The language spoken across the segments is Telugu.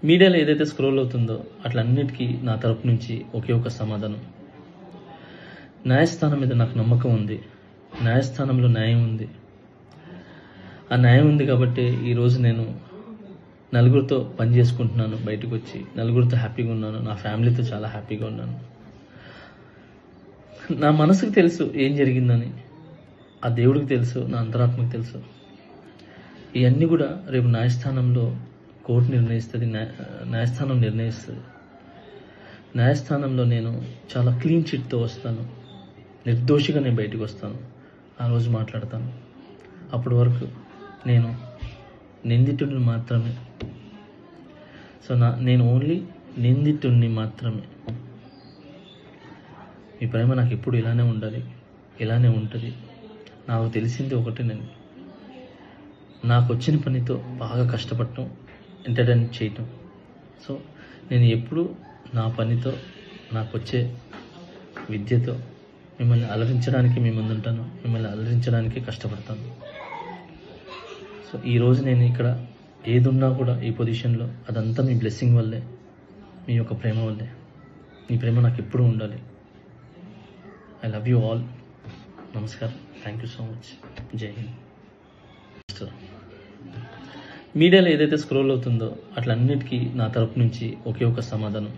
మీడియాలో ఏదైతే స్క్రోల్ అవుతుందో అట్లన్నిటికీ నా తరపు నుంచి ఒకే ఒక సమాధానం. న్యాయస్థానం మీద నాకు నమ్మకం ఉంది. న్యాయస్థానంలో న్యాయం ఉంది. ఆ న్యాయం ఉంది కాబట్టి ఈరోజు నేను నలుగురితో పని చేసుకుంటున్నాను. బయటకు వచ్చి నలుగురితో హ్యాపీగా ఉన్నాను. నా ఫ్యామిలీతో చాలా హ్యాపీగా ఉన్నాను. నా మనసుకు తెలుసు ఏం జరిగిందని, ఆ దేవుడికి తెలుసు, నా అంతరాత్మకు తెలుసు. ఇవన్నీ కూడా రేపు న్యాయస్థానంలో కోర్టు నిర్ణయిస్తుంది, న్యాయస్థానం నిర్ణయిస్తుంది. న్యాయస్థానంలో నేను చాలా క్లీన్ చిట్తో వస్తాను. నిర్దోషిగా నేను బయటకు వస్తాను. ఆ రోజు మాట్లాడతాను. అప్పటి వరకు నేను నిందితుడిని మాత్రమే. సో నేను ఓన్లీ నిందితుడిని మాత్రమే. మీ ప్రేమ నాకు ఎప్పుడు ఇలానే ఉండాలి, ఇలానే ఉంటుంది. నాకు తెలిసింది ఒకటేనండి, నాకు వచ్చిన పనితో బాగా కష్టపడటం, ఎంటర్టైన్ చేయటం. సో నేను ఎప్పుడు నా పనితో, నాకు వచ్చే విద్యతో మిమ్మల్ని అలరించడానికి మీ ముందుంటాను. మిమ్మల్ని అలరించడానికి కష్టపడతాను. సో ఈరోజు నేను ఇక్కడ ఏదున్నా కూడా ఈ పొజిషన్లో అదంతా మీ బ్లెస్సింగ్ వల్లే, మీ యొక్క ప్రేమ వల్లే. మీ ప్రేమ నాకు ఎప్పుడూ ఉండాలి. I love you all. నమస్కారం. Thank you so much. జై హింద్. మీడియాలో ఏదైతే స్క్రోల్ అవుతుందో అట్లన్నిటికీ నా తరపు నుంచి ఒకే ఒక సమాధానం.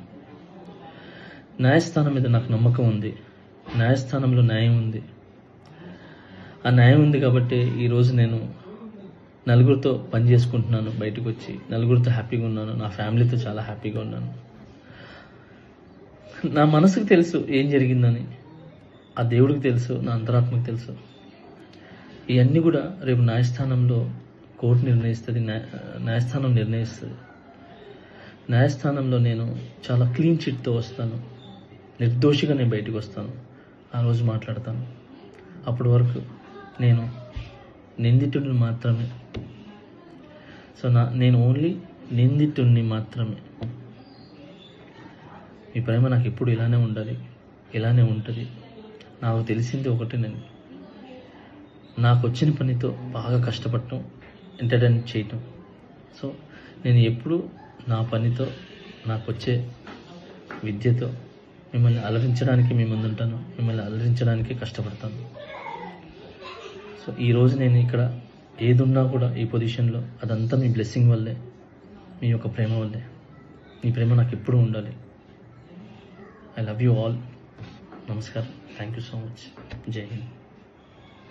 న్యాయస్థానం మీద నాకు నమ్మకం ఉంది. న్యాయస్థానంలో న్యాయం ఉంది. ఆ న్యాయం ఉంది కాబట్టి ఈరోజు నేను నలుగురితో పని చేసుకుంటున్నాను. బయటకు వచ్చి నలుగురితో హ్యాపీగా ఉన్నాను. నా ఫ్యామిలీతో చాలా హ్యాపీగా ఉన్నాను. నా మనసుకు తెలుసు ఏం జరిగిందని, ఆ దేవుడికి తెలుసు, నా అంతరాత్మకు తెలుసు. ఇవన్నీ కూడా రేపు న్యాయస్థానంలో కోర్టు నిర్ణయిస్తుంది, న్యాయస్థానం నిర్ణయిస్తుంది. న్యాయస్థానంలో నేను చాలా క్లీన్ చిట్తో వస్తాను. నిర్దోషిగా నేను బయటకు వస్తాను. ఆ రోజు మాట్లాడతాను. అప్పటి వరకు నేను నిందితుడిని మాత్రమే. సో నేను ఓన్లీ నిందితుడిని మాత్రమే. మీ ప్రేమ నాకు ఎప్పుడు ఇలానే ఉండాలి, ఇలానే ఉంటుంది. నాకు తెలిసింది ఒకటేనండి, నాకు వచ్చిన పనితో బాగా కష్టపడటం, ఎంటర్టైన్ చేయటం. సో నేను ఎప్పుడు నా పనితో, నాకు వచ్చే విద్యతో మిమ్మల్ని అలరించడానికి మీ ముందుంటాను. మిమ్మల్ని అలరించడానికి కష్టపడతాను. సో ఈరోజు నేను ఇక్కడ ఏదున్నా కూడా ఈ పొజిషన్లో అదంతా మీ బ్లెస్సింగ్ వల్లే, మీ యొక్క ప్రేమ వల్లే. మీ ప్రేమ నాకు ఎప్పుడూ ఉండాలి. I love you all. నమస్కారం. Thank you so much. జై హింద్.